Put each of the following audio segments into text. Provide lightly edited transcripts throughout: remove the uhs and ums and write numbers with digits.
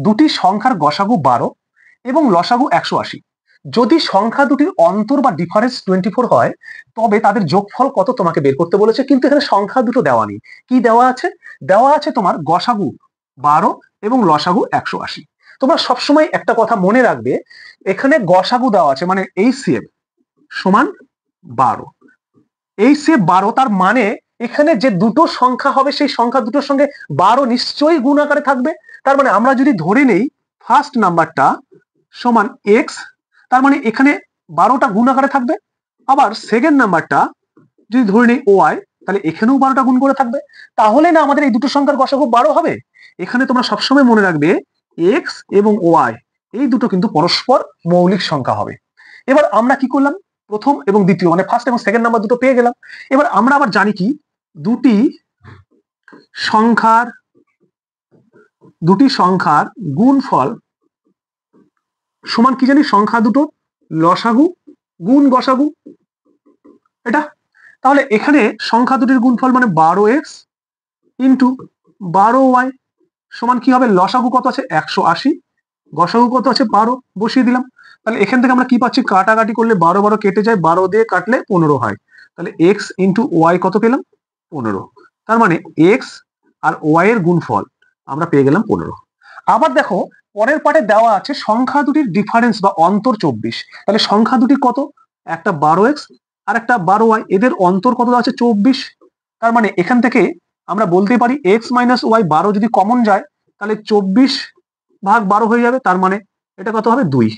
দুটি সংখ্যার গসাগু 12 এবং লসাগু 180। যদি সংখ্যা দুটির অন্তর বা ডিফারেন্স 24 হয় তবে তাদের যোগফল কত তোমাকে বের করতে বলেছে, কিন্তু এখানে সংখ্যা দুটো দেওয়া নেই। কি দেওয়া আছে? দেওয়া আছে তোমার গসাগু 12 এবং লসাগু 180। তোমরা সবসময় একটা কথা মনে রাখবে, এখানে গসাগু দেওয়া আছে মানে HCF সমান 12। HCF 12, তার মানে এখানে যে দুটো সংখ্যা হবে সেই সংখ্যা দুটোর সঙ্গে 12 নিশ্চয়ই গুণ আকারে থাকবে। তার মানে আমরা যদি ধরে নেই ফার্স্ট নাম্বারটা সমান এক্স, তার মানে এখানে 12টা গুণ আকারে থাকবে। আবার সেকেন্ড নাম্বারটা যদি ধরে নেই ওয়াই, তাহলে এখানেও 12টা গুণ করে থাকবে। তাহলে না আমাদের এই দুটো সংখ্যার গসাগু 12 হবে। এখানে তোমরা সবসময় মনে রাখবে এক্স এবং ওয়াই এই দুটো কিন্তু পরস্পর মৌলিক সংখ্যা হবে। এবার আমরা কি করলাম, প্রথম এবং দ্বিতীয় মানে ফার্স্ট এবং সেকেন্ড নাম্বার দুটো পেয়ে গেলাম। এবার আমরা আবার জানি কি, দুটি সংখ্যার গুণফল সমান কি জানি, সংখ্যা দুটো লসাগু গুণ গসাগু, এটা। তাহলে এখানে সংখ্যা দুটির গুণফল মানে 12x ইন্টু 12y সমান কি হবে, লসাগু কত আছে 180, গসাগু কত আছে 12, বসিয়ে দিলাম। তাহলে এখান থেকে আমরা কি পাচ্ছি, কাটাকাটি করলে 12 12 কেটে যায়, 12 দিয়ে কাটলে 15 হয়। তাহলে x ইন্টু ওয়াই কত পেলাম, 15। তার মানে x আর ওয়াই এর গুণফল আমরা পেয়ে গেলাম 15। আবার দেখো পরের পার্টে দেওয়া আছে সংখ্যা দুটির ডিফারেন্স বা অন্তর 24। তাহলে সংখ্যা দুটি কত, একটা 12x আর একটা 12y, এদের অন্তর কত আছে 24। তার মানে এখান থেকে আমরা বলতে পারি x মাইনাস ওয়াই 12 যদি কমন যায় তাহলে 24/12 হয়ে যাবে। তার মানে এটা কত হবে 2।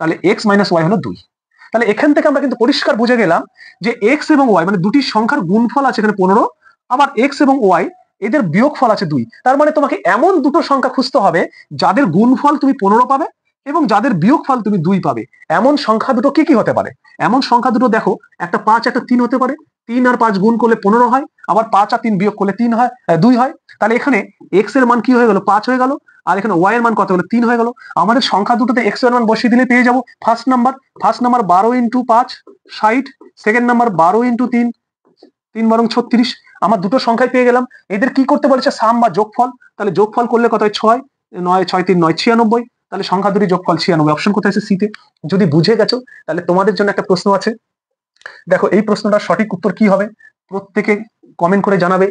তাহলে x মাইনাস ওয়াই হলো 2। তাহলে এখান থেকে আমরা কিন্তু পরিষ্কার বুঝে গেলাম যে x এবং ওয়াই মানে দুটি সংখ্যার গুণফল আছে এখানে 15, আবার x এবং ওয়াই এদের বিয়োগফল আছে 2। তার মানে তোমাকে এমন দুটো সংখ্যা খুঁজতে হবে যাদের গুণফল তুমি 15 পাবে এবং যাদের বিয়োগফল তুমি 2 পাবে। এমন সংখ্যা দুটো কি কি হতে পারে? এমন সংখ্যা দুটো দেখো, একটা 5 একটা 3 হতে পারে। 3 আর 5 গুণ করলে 15 হয়, আবার 5 আর 3 বিয়োগ করলে 3 হয়, 2 হয়। তাহলে এখানে x এর মান কি হয়ে গেল, 5 হয়ে গেল, আর এখানে y এর মান কত হলো, 3 হয়ে গেল। আমাদের সংখ্যা দুটোতে x এর মান বসিয়ে দিলে পেয়ে যাবো first number 12 into 5 60, second number 12 into 3 3 বরং 36। আমার দুটো সংখ্যায় পেয়ে গেলাম। এদের কি করতে বলেছে, সাম বা যোগফল। তাহলে যোগফল করলে কত হয়, 6 9 6 3 9 96। তাহলে সংখ্যা দুটি যোগফল 96। অপশন কোথায় আছে, সিতে। যদি বুঝে গেছো তাহলে তোমাদের জন্য একটা প্রশ্ন আছে। দেখো এই প্রশ্নটার সঠিক উত্তর কি হবে প্রত্যেকে কমেন্ট করে জানাবে,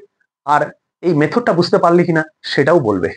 আর এই মেথডটা বুঝতে পারলে কিনা সেটাও বলবে।